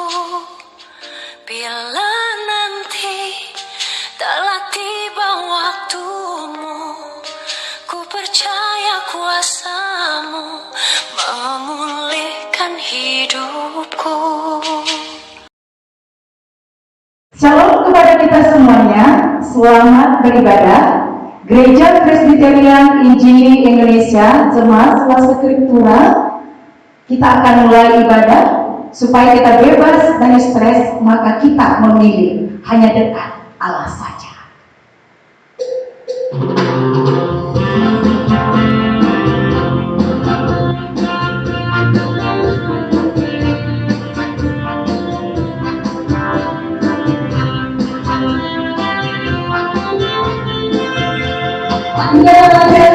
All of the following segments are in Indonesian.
Bila nanti telah tiba waktumu, ku percaya kuasamu memulihkan hidupku. Shalom kepada kita semuanya, selamat beribadah. Gereja Presbyterian Injili Indonesia, Jemaat Swastiakriptura, kita akan mulai ibadah. Supaya kita bebas dari stres, maka kita memilih hanya dekat Allah saja. Hanya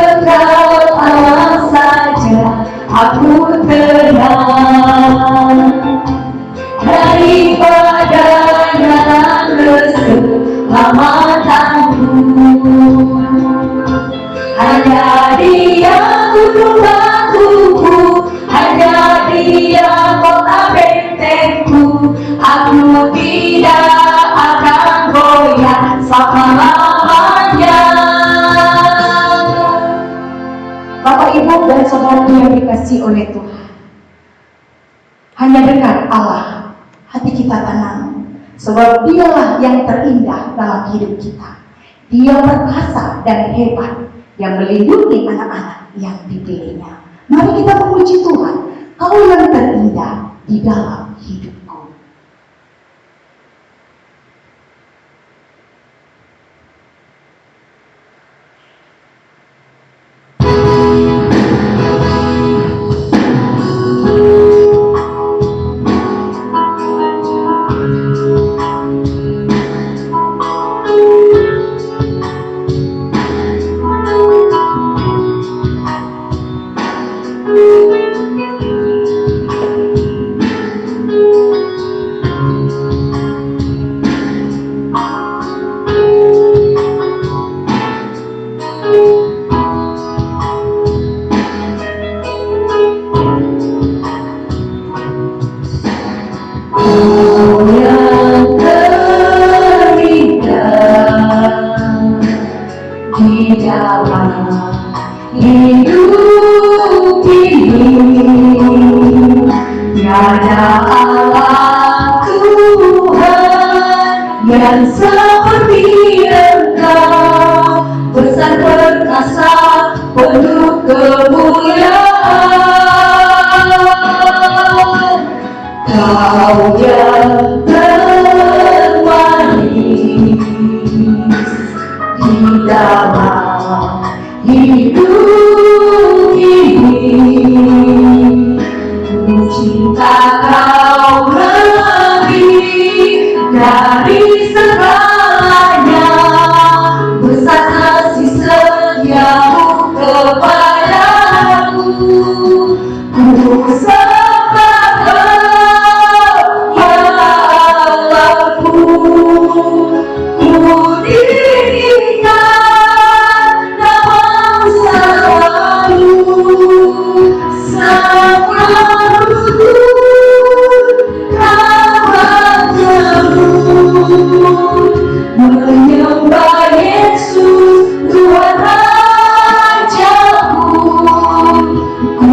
dekat Allah saja aku tenang, daripada dan keselamatanmu. Hanya Dia gunung batuku, hanya Dia kota bentengku. Aku tidak akan goyah selama-lamanya. Bapak, Ibu, dan saudaraku yang dikasihi oleh Tuhan, hanya dekat Allah hati kita tenang, sebab Dialah yang terindah dalam hidup kita. Dia perkasa dan hebat, yang melindungi anak-anak yang dipilihnya. Mari kita memuji Tuhan, Kau yang terindah di dalam hidupku. Tuhan Rajaku, ku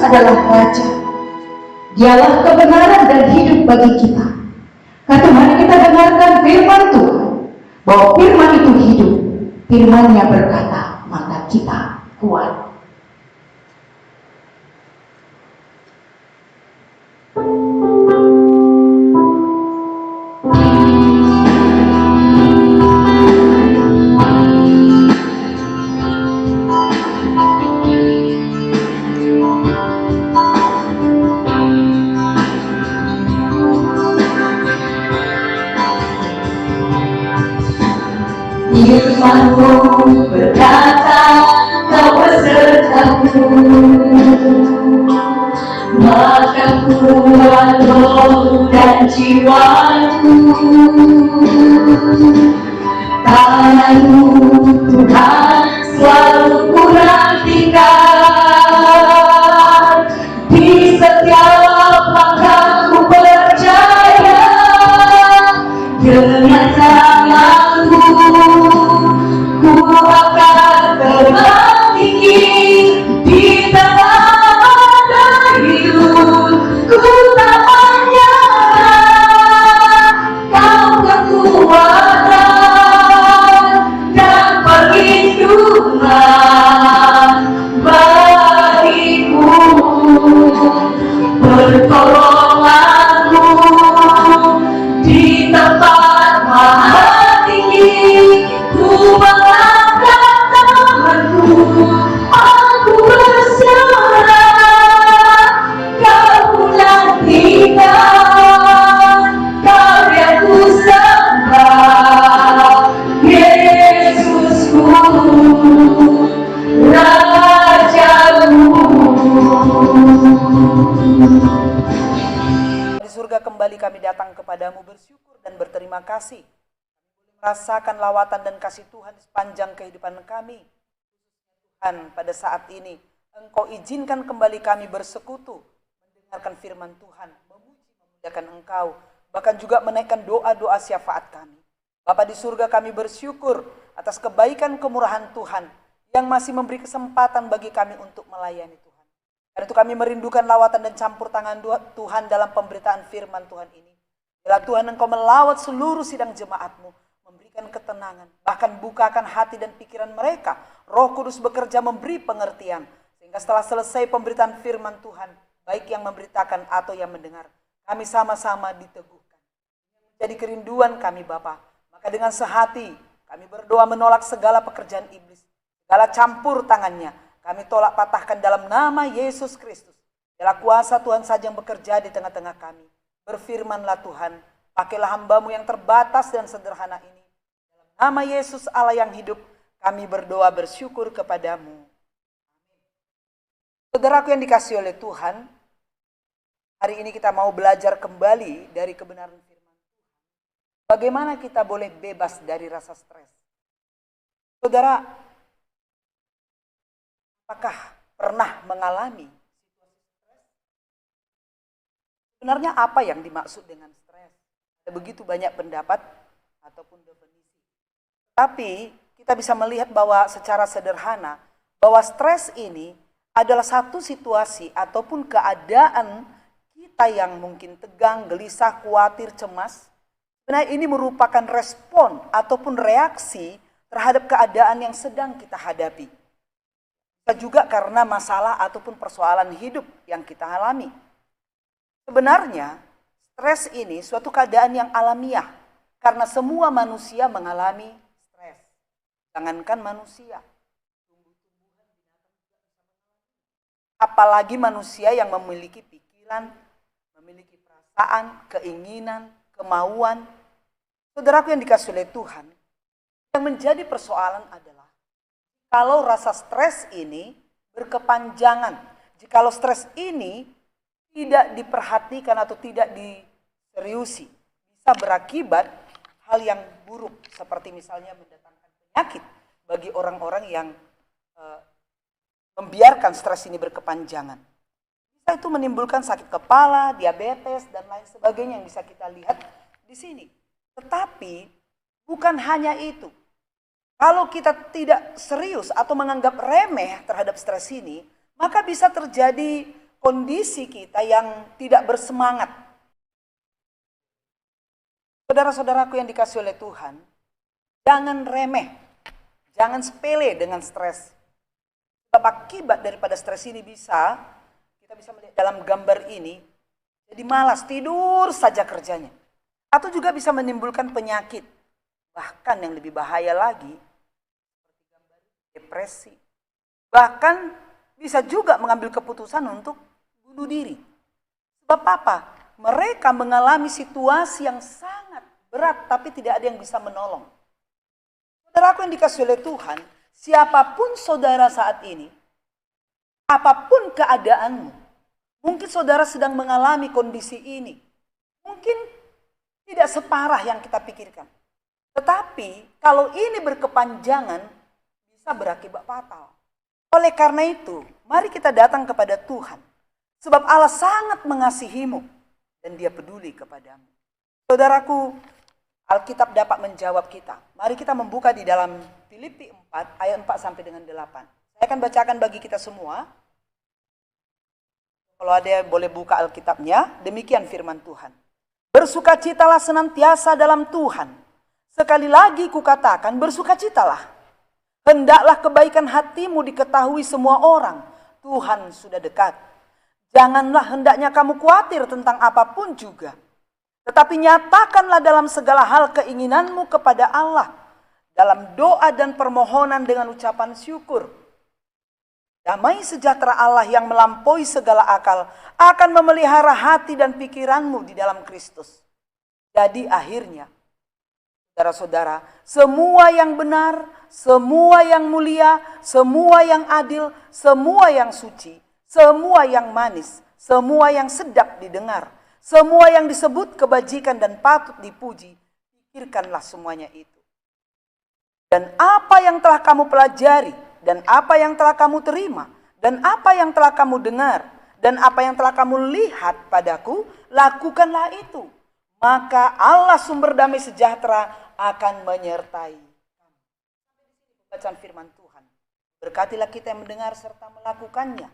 adalah Raja. Dialah kebenaran dan hidup bagi kita. Karena mari kita dengarkan firman Tuhan, bahwa firman itu hidup. Firman-Nya berkata, maka kita kuat. Firman-Mu berkata, Kau besertaku, maka kuat roh dan jiwaku. Tangan-Mu Tuhan selalu kunantikan, di setiap langkahku percaya, dengan tangan-Mu ku akan terbang tinggi di tengah badai hidup. Ku tak menyerah, Kau kekuatan dan perlindungan bagiku. Pertolongan-Mu di tempat maha tinggi. Ku mengangkat tanganku, aku berserah. Kau nantikan, karyaku sembah. Yesusku, Rajaku. Di surga kembali kami datang kepadamu bersyukur dan berterima kasih. Merasakan lawatan dan kasih Tuhan sepanjang kehidupan kami. Tuhan, pada saat ini Engkau izinkan kembali kami bersekutu, mendengarkan firman Tuhan, memuji-memuliakan Engkau, bahkan juga menaikkan doa-doa syafaat kami. Bapa di surga, kami bersyukur atas kebaikan kemurahan Tuhan yang masih memberi kesempatan bagi kami untuk melayani Tuhan. Karena itu kami merindukan lawatan dan campur tangan Tuhan dalam pemberitaan firman Tuhan ini. Bila Tuhan Engkau melawat seluruh sidang jemaat-Mu, memberikan ketenangan, bahkan bukakan hati dan pikiran mereka. Roh Kudus bekerja memberi pengertian, sehingga setelah selesai pemberitaan firman Tuhan, baik yang memberitakan atau yang mendengar, kami sama-sama diteguhkan. Jadi kerinduan kami Bapa. Maka dengan sehati kami berdoa menolak segala pekerjaan iblis, segala campur tangannya. Kami tolak patahkan dalam nama Yesus Kristus. Biarlah kuasa Tuhan saja yang bekerja di tengah-tengah kami. Berfirmanlah Tuhan, pakailah hamba-Mu yang terbatas dan sederhana ini. Dalam nama Yesus Allah yang hidup, kami berdoa bersyukur kepadamu. Saudaraku yang dikasihi oleh Tuhan, hari ini kita mau belajar kembali dari kebenaran firman Tuhan. Bagaimana kita boleh bebas dari rasa stres? Saudara, apakah pernah mengalami situasi stres? Sebenarnya apa yang dimaksud dengan stres? Ada begitu banyak pendapat ataupun definisi. Tapi kita bisa melihat bahwa secara sederhana, bahwa stres ini adalah satu situasi ataupun keadaan kita yang mungkin tegang, gelisah, khawatir, cemas. Sebenarnya ini merupakan respon ataupun reaksi terhadap keadaan yang sedang kita hadapi. Bisa juga karena masalah ataupun persoalan hidup yang kita alami. Sebenarnya stres ini suatu keadaan yang alamiah karena semua manusia mengalami stres. Jangankan manusia, apalagi manusia yang memiliki pikiran, memiliki perasaan, keinginan, kemauan. Saudaraku yang dikasihi oleh Tuhan, yang menjadi persoalan adalah kalau rasa stres ini berkepanjangan, jikalau stres ini tidak diperhatikan atau tidak diseriusi, bisa berakibat hal yang buruk, seperti misalnya mendatangkan penyakit bagi orang-orang yang membiarkan stres ini berkepanjangan. Bisa itu menimbulkan sakit kepala, diabetes, dan lain sebagainya yang bisa kita lihat di sini. Tetapi bukan hanya itu. Kalau kita tidak serius atau menganggap remeh terhadap stres ini, maka bisa terjadi kondisi kita yang tidak bersemangat. Saudara-saudaraku yang dikasih oleh Tuhan, jangan remeh, jangan sepele dengan stres. Sebab akibat daripada stres ini kita bisa melihat dalam gambar ini, jadi malas, tidur saja kerjanya. Atau juga bisa menimbulkan penyakit. Bahkan yang lebih bahaya lagi, depresi. Bahkan bisa juga mengambil keputusan untuk bunuh diri. Sebab apa? Mereka mengalami situasi yang sangat berat, tapi tidak ada yang bisa menolong. Saudaraku yang dikasih oleh Tuhan, siapapun saudara saat ini, apapun keadaanmu, mungkin saudara sedang mengalami kondisi ini. Mungkin tidak separah yang kita pikirkan. Tetapi kalau ini berkepanjangan, bisa berakibat fatal. Oleh karena itu, mari kita datang kepada Tuhan. Sebab Allah sangat mengasihimu dan Dia peduli kepadamu. Saudaraku, Alkitab dapat menjawab kita. Mari kita membuka di dalam Filipi 4 ayat 4 sampai dengan 8. Saya akan bacakan bagi kita semua. Kalau ada yang boleh buka Alkitabnya, demikian firman Tuhan. Bersukacitalah senantiasa dalam Tuhan. Sekali lagi kukatakan, bersukacitalah. Hendaklah kebaikan hatimu diketahui semua orang. Tuhan sudah dekat. Janganlah hendaknya kamu khawatir tentang apapun juga. Tetapi nyatakanlah dalam segala hal keinginanmu kepada Allah. Dalam doa dan permohonan dengan ucapan syukur. Damai sejahtera Allah yang melampaui segala akal akan memelihara hati dan pikiranmu di dalam Kristus. Jadi akhirnya, saudara-saudara, semua yang benar, semua yang mulia, semua yang adil, semua yang suci, semua yang manis, semua yang sedap didengar, semua yang disebut kebajikan dan patut dipuji, pikirkanlah semuanya itu. Dan apa yang telah kamu pelajari, dan apa yang telah kamu terima, dan apa yang telah kamu dengar, dan apa yang telah kamu lihat padaku, lakukanlah itu. Maka Allah sumber damai sejahtera akan menyertai. Bacaan firman Tuhan. Berkatilah kita yang mendengar serta melakukannya.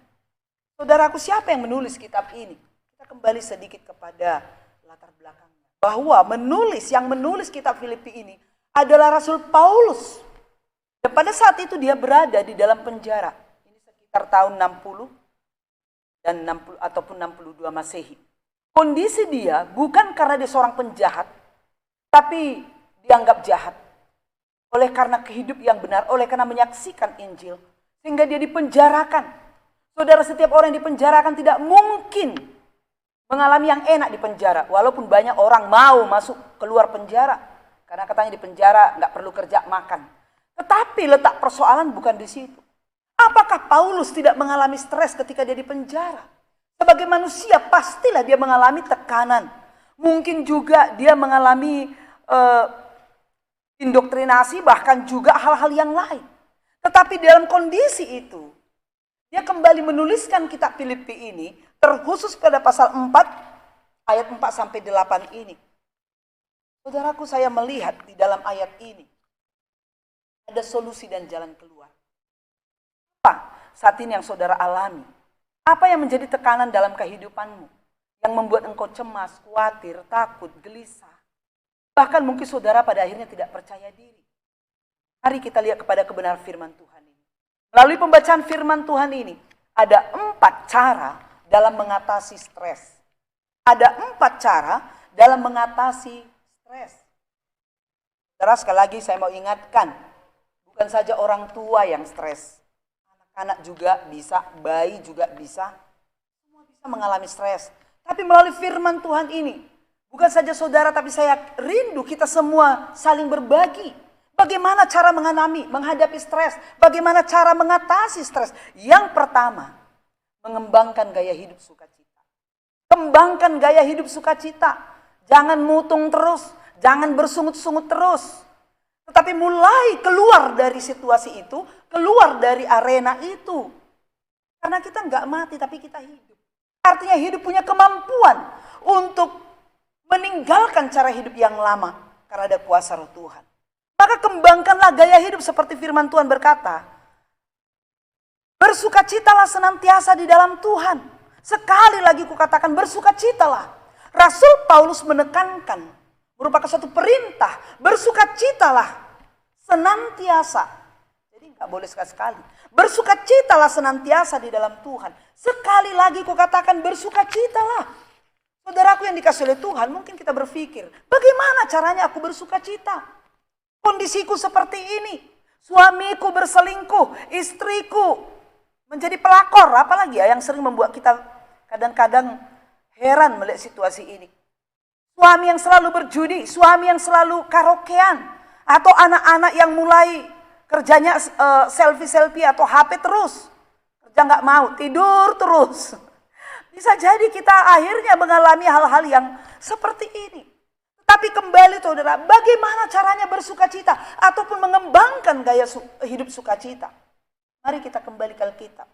Saudaraku, siapa yang menulis kitab ini? Kita kembali sedikit kepada latar belakangnya. Bahwa yang menulis kitab Filipi ini adalah Rasul Paulus. Dan pada saat itu dia berada di dalam penjara. Ini sekitar tahun 60 dan 60 ataupun 62 Masehi. Kondisi dia bukan karena dia seorang penjahat, tapi dianggap jahat. Oleh karena kehidup yang benar, oleh karena menyaksikan Injil, sehingga dia dipenjarakan. Saudara, setiap orang yang dipenjarakan tidak mungkin mengalami yang enak di penjara. Walaupun banyak orang mau masuk keluar penjara. Karena katanya di penjara nggak perlu kerja makan. Tetapi letak persoalan bukan di situ. Apakah Paulus tidak mengalami stres ketika dia di penjara? Sebagai manusia pastilah dia mengalami tekanan. Mungkin juga dia mengalami indoktrinasi, bahkan juga hal-hal yang lain. Tetapi dalam kondisi itu, dia kembali menuliskan kitab Filipi ini, terkhusus pada pasal 4, ayat 4 sampai 8 ini. Saudaraku, saya melihat di dalam ayat ini, ada solusi dan jalan keluar. Apa saat ini yang saudara alami? Apa yang menjadi tekanan dalam kehidupanmu? Yang membuat engkau cemas, khawatir, takut, gelisah. Bahkan mungkin saudara pada akhirnya tidak percaya diri. Mari kita lihat kepada kebenaran firman Tuhan ini. Melalui pembacaan firman Tuhan ini, ada 4 cara dalam mengatasi stres. Ada 4 cara dalam mengatasi stres. Saudara, sekali lagi saya mau ingatkan, bukan saja orang tua yang stres. Anak-anak juga bisa, bayi juga bisa. Semua bisa mengalami stres. Tapi melalui firman Tuhan ini, bukan saja saudara, tapi saya rindu kita semua saling berbagi. Bagaimana cara menghadapi stres? Bagaimana cara mengatasi stres? Yang pertama, mengembangkan gaya hidup sukacita. Kembangkan gaya hidup sukacita. Jangan mutung terus, jangan bersungut-sungut terus. Tetapi mulai keluar dari situasi itu, keluar dari arena itu. Karena kita nggak mati, tapi kita hidup. Artinya hidup punya kemampuan untuk meninggalkan cara hidup yang lama. Karena ada kuasa Roh Tuhan. Maka kembangkanlah gaya hidup seperti firman Tuhan berkata. Bersukacitalah senantiasa di dalam Tuhan. Sekali lagi kukatakan bersukacitalah. Rasul Paulus menekankan, merupakan satu perintah, bersukacitalah senantiasa. Jadi nggak boleh sekali-sekali. Bersukacitalah senantiasa di dalam Tuhan. Sekali lagi kukatakan bersukacitalah. Saudaraku yang dikasih oleh Tuhan, mungkin kita berpikir, bagaimana caranya aku bersukacita? Kondisiku seperti ini, suamiku berselingkuh, istriku menjadi pelakor, apalagi ya yang sering membuat kita kadang-kadang heran melihat situasi ini. Suami yang selalu berjudi, suami yang selalu karaokean, atau anak-anak yang mulai kerjanya selfie-selfie atau HP terus. Kerja nggak mau, tidur terus. Bisa jadi kita akhirnya mengalami hal-hal yang seperti ini. Tapi kembali saudara, bagaimana caranya bersukacita ataupun mengembangkan gaya hidup sukacita? Mari kita kembali ke Alkitab.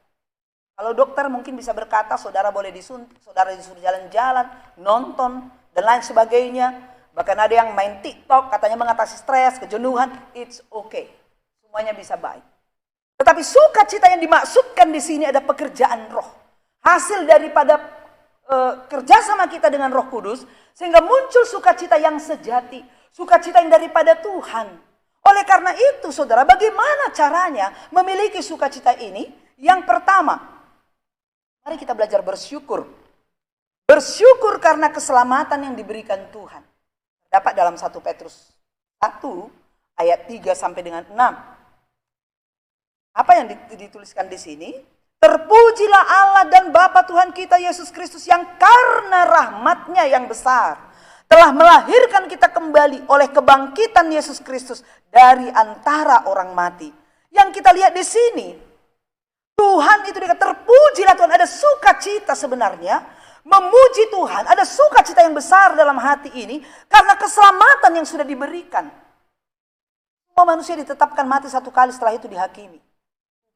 Kalau dokter mungkin bisa berkata, saudara boleh disuntik, saudara disuruh jalan-jalan, nonton, dan lain sebagainya. Bahkan ada yang main TikTok, katanya mengatasi stres, kejenuhan, it's okay. Semuanya bisa baik. Tetapi sukacita yang dimaksudkan di sini ada pekerjaan roh. Hasil daripada kerjasama kita dengan Roh Kudus, sehingga muncul sukacita yang sejati, sukacita yang daripada Tuhan. Oleh karena itu, saudara, bagaimana caranya memiliki sukacita ini? Yang pertama, mari kita belajar bersyukur. Bersyukur karena keselamatan yang diberikan Tuhan. Dapat dalam 1 Petrus 1 ayat 3 sampai dengan 6. Apa yang dituliskan di sini? Terpujilah Allah dan Bapa Tuhan kita Yesus Kristus yang karena rahmat-Nya yang besar telah melahirkan kita kembali oleh kebangkitan Yesus Kristus dari antara orang mati. Yang kita lihat di sini, Tuhan itu dikatakan terpujilah Tuhan, ada sukacita sebenarnya, memuji Tuhan, ada sukacita yang besar dalam hati ini karena keselamatan yang sudah diberikan. Semua manusia ditetapkan mati satu kali, setelah itu dihakimi.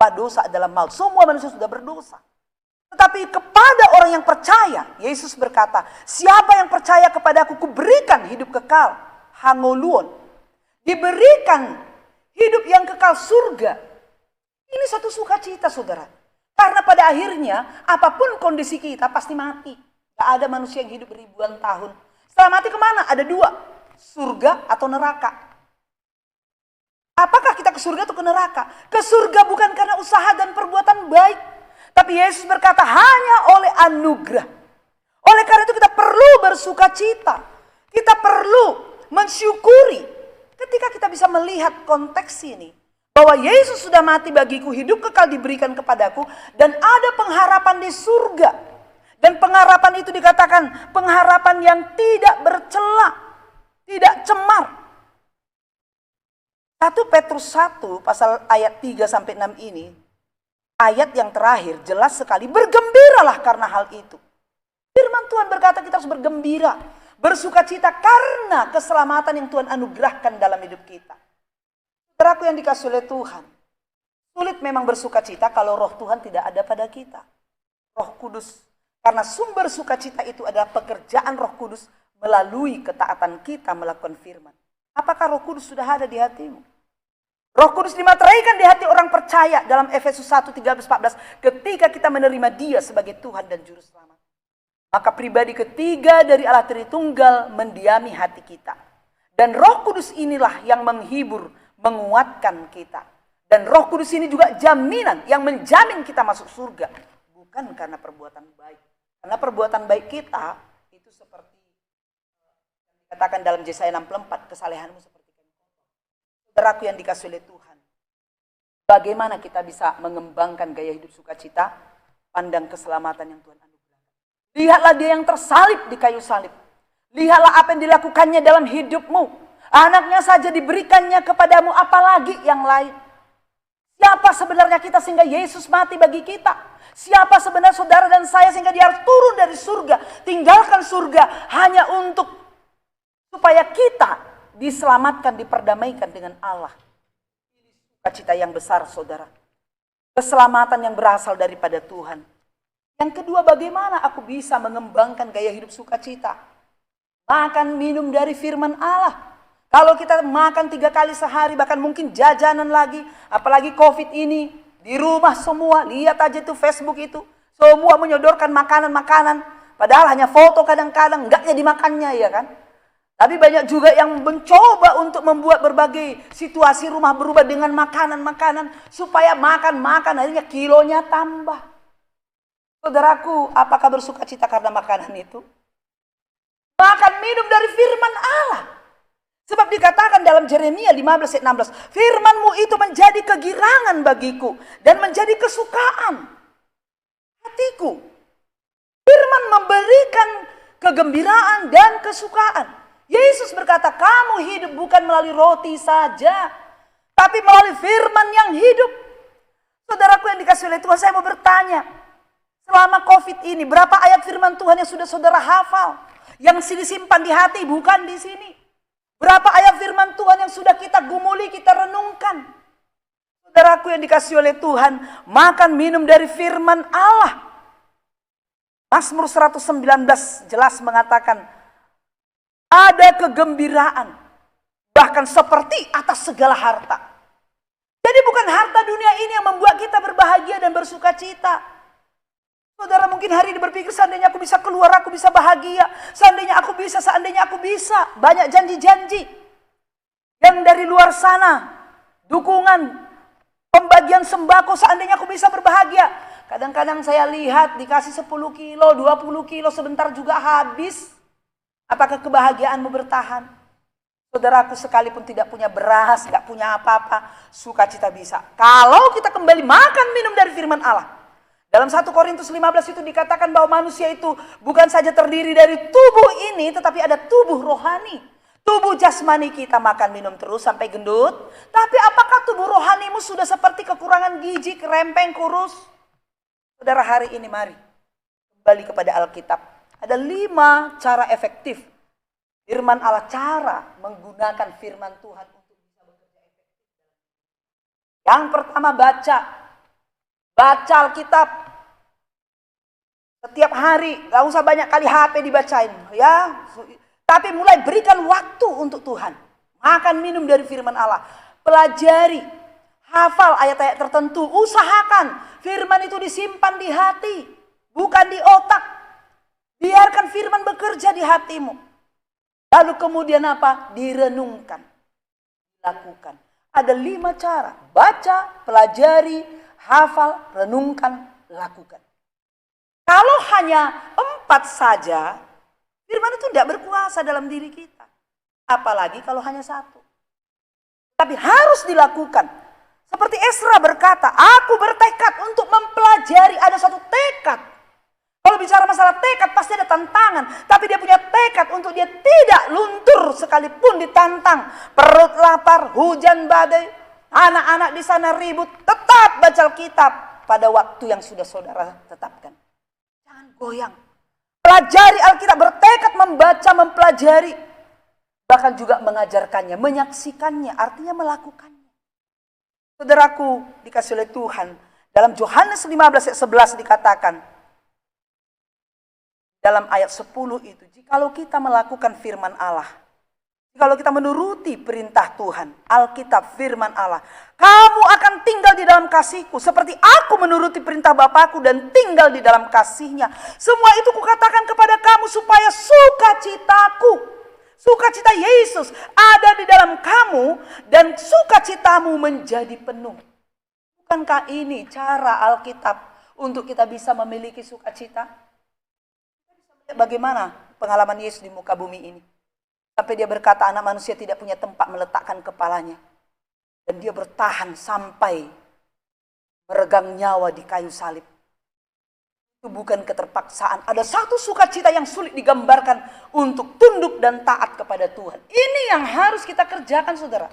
Dosa dalam maut. Semua manusia sudah berdosa. Tetapi kepada orang yang percaya, Yesus berkata, siapa yang percaya kepadaku, kuberikan hidup kekal. Hangoluon. Diberikan hidup yang kekal, surga. Ini satu sukacita, saudara. Karena pada akhirnya, apapun kondisi kita pasti mati. Gak ada manusia yang hidup ribuan tahun. Setelah mati kemana? Ada dua. Surga atau neraka. Apakah kita ke surga atau ke neraka? Ke surga bukan karena usaha dan perbuatan baik. Tapi Yesus berkata hanya oleh anugerah. Oleh karena itu kita perlu bersukacita. Kita perlu mensyukuri. Ketika kita bisa melihat konteks ini. Bahwa Yesus sudah mati bagiku, hidup kekal diberikan kepadaku. Dan ada pengharapan di surga. Dan pengharapan itu dikatakan pengharapan yang tidak bercela. Tidak cemar. 1 Petrus 1 pasal ayat 3 sampai 6 ini, ayat yang terakhir jelas sekali, bergembiralah karena hal itu. Firman Tuhan berkata kita harus bergembira, bersukacita karena keselamatan yang Tuhan anugerahkan dalam hidup kita. Saudaraku yang dikasihi oleh Tuhan, sulit memang bersukacita kalau roh Tuhan tidak ada pada kita. Roh Kudus, karena sumber sukacita itu adalah pekerjaan Roh Kudus melalui ketaatan kita melakukan firman. Apakah Roh Kudus sudah ada di hatimu? Roh Kudus dimateraikan di hati orang percaya dalam Efesus 1:13-14 ketika kita menerima Dia sebagai Tuhan dan Juru Selamat. Maka pribadi ketiga dari Allah Tritunggal mendiami hati kita. Dan Roh Kudus inilah yang menghibur, menguatkan kita. Dan Roh Kudus ini juga jaminan yang menjamin kita masuk surga. Bukan karena perbuatan baik. Karena perbuatan baik kita itu seperti dikatakan dalam Yesaya 64, kesalehanmu seperti saudaraku yang dikasihi oleh Tuhan. Bagaimana kita bisa mengembangkan gaya hidup sukacita? Pandang keselamatan yang Tuhan anugerahkan. Lihatlah Dia yang tersalib di kayu salib. Lihatlah apa yang dilakukannya dalam hidupmu. Anaknya saja diberikannya kepadamu, apalagi yang lain. Siapa sebenarnya kita sehingga Yesus mati bagi kita? Siapa sebenarnya saudara dan saya sehingga Dia harus turun dari surga, tinggalkan surga hanya untuk supaya kita diselamatkan, diperdamaikan dengan Allah. Sukacita yang besar, saudara. Keselamatan yang berasal daripada Tuhan. Yang kedua, bagaimana aku bisa mengembangkan gaya hidup sukacita? Makan, minum dari firman Allah. Kalau kita makan 3 kali sehari, bahkan mungkin jajanan lagi, apalagi COVID ini, di rumah semua, lihat aja tuh Facebook itu. Semua menyodorkan makanan-makanan, padahal hanya foto kadang-kadang, enggaknya dimakannya, ya kan? Tapi banyak juga yang mencoba untuk membuat berbagai situasi rumah berubah dengan makanan-makanan, supaya makan-makan, akhirnya kilonya tambah. Saudaraku, apakah bersuka cita karena makanan itu? Makan minum dari firman Allah. Sebab dikatakan dalam Yeremia 15 ayat 16, firman-Mu itu menjadi kegirangan bagiku dan menjadi kesukaan hatiku. Firman memberikan kegembiraan dan kesukaan. Yesus berkata, kamu hidup bukan melalui roti saja, tapi melalui firman yang hidup. Saudaraku yang dikasihi oleh Tuhan, saya mau bertanya, selama COVID ini, berapa ayat firman Tuhan yang sudah saudara hafal? Yang disimpan di hati, bukan di sini. Berapa ayat firman Tuhan yang sudah kita gumuli, kita renungkan? Saudaraku yang dikasihi oleh Tuhan, makan minum dari firman Allah. Mazmur 119 jelas mengatakan, ada kegembiraan, bahkan seperti atas segala harta. Jadi bukan harta dunia ini yang membuat kita berbahagia dan bersuka cita. Saudara mungkin hari ini berpikir, seandainya aku bisa keluar, aku bisa bahagia. Seandainya aku bisa. Banyak janji-janji yang dari luar sana. Dukungan, pembagian sembako, seandainya aku bisa berbahagia. Kadang-kadang saya lihat dikasih 10 kilo, 20 kilo, sebentar juga habis. Apakah kebahagiaanmu bertahan? Saudaraku, sekalipun tidak punya beras, gak punya apa-apa, sukacita bisa. Kalau kita kembali makan minum dari firman Allah. Dalam 1 Korintus 15 itu dikatakan bahwa manusia itu bukan saja terdiri dari tubuh ini, tetapi ada tubuh rohani. Tubuh jasmani kita makan minum terus sampai gendut. Tapi apakah tubuh rohanimu sudah seperti kekurangan gizi, kerempeng, kurus? Saudara, hari ini mari kembali kepada Alkitab. Ada 5 cara efektif firman Allah, cara menggunakan firman Tuhan untuk bisa bekerja efektif. Yang pertama, baca Alkitab. Setiap hari, gak usah banyak kali HP dibacain, ya. Tapi mulai berikan waktu untuk Tuhan. Makan minum dari firman Allah. Pelajari, hafal ayat-ayat tertentu. Usahakan firman itu disimpan di hati, bukan di otak. Biarkan firman bekerja di hatimu. Lalu kemudian apa? Direnungkan, lakukan. Ada 5 cara. Baca, pelajari, hafal, renungkan, lakukan. Kalau hanya 4 saja, firman itu tidak berkuasa dalam diri kita. Apalagi kalau hanya 1. Tapi harus dilakukan. Seperti Esra berkata, aku bertekad untuk mempelajari. Ada satu tekad. Kalau bicara masalah tekad pasti ada tantangan. Tapi dia punya tekad untuk dia tidak luntur sekalipun ditantang. Perut lapar, hujan badai, anak-anak di sana ribut. Tetap baca Alkitab pada waktu yang sudah saudara tetapkan. Jangan goyang. Pelajari Alkitab, bertekad membaca, mempelajari. Bahkan juga mengajarkannya, menyaksikannya, artinya melakukannya. Saudaraku dikasih oleh Tuhan, dalam Yohanes 15 ayat 11 dikatakan, dalam ayat 10 itu, jikalau kita melakukan firman Allah, jikalau kita menuruti perintah Tuhan, Alkitab firman Allah, kamu akan tinggal di dalam kasihku, seperti aku menuruti perintah Bapakku dan tinggal di dalam kasihnya. Semua itu kukatakan kepada kamu supaya sukacitaku, sukacita Yesus ada di dalam kamu dan sukacitamu menjadi penuh. Bukankah ini cara Alkitab untuk kita bisa memiliki sukacita? Bagaimana pengalaman Yesus di muka bumi ini? Sampai dia berkata anak manusia tidak punya tempat meletakkan kepalanya. Dan dia bertahan sampai meregang nyawa di kayu salib. Itu bukan keterpaksaan. Ada satu sukacita yang sulit digambarkan untuk tunduk dan taat kepada Tuhan. Ini yang harus kita kerjakan, saudara.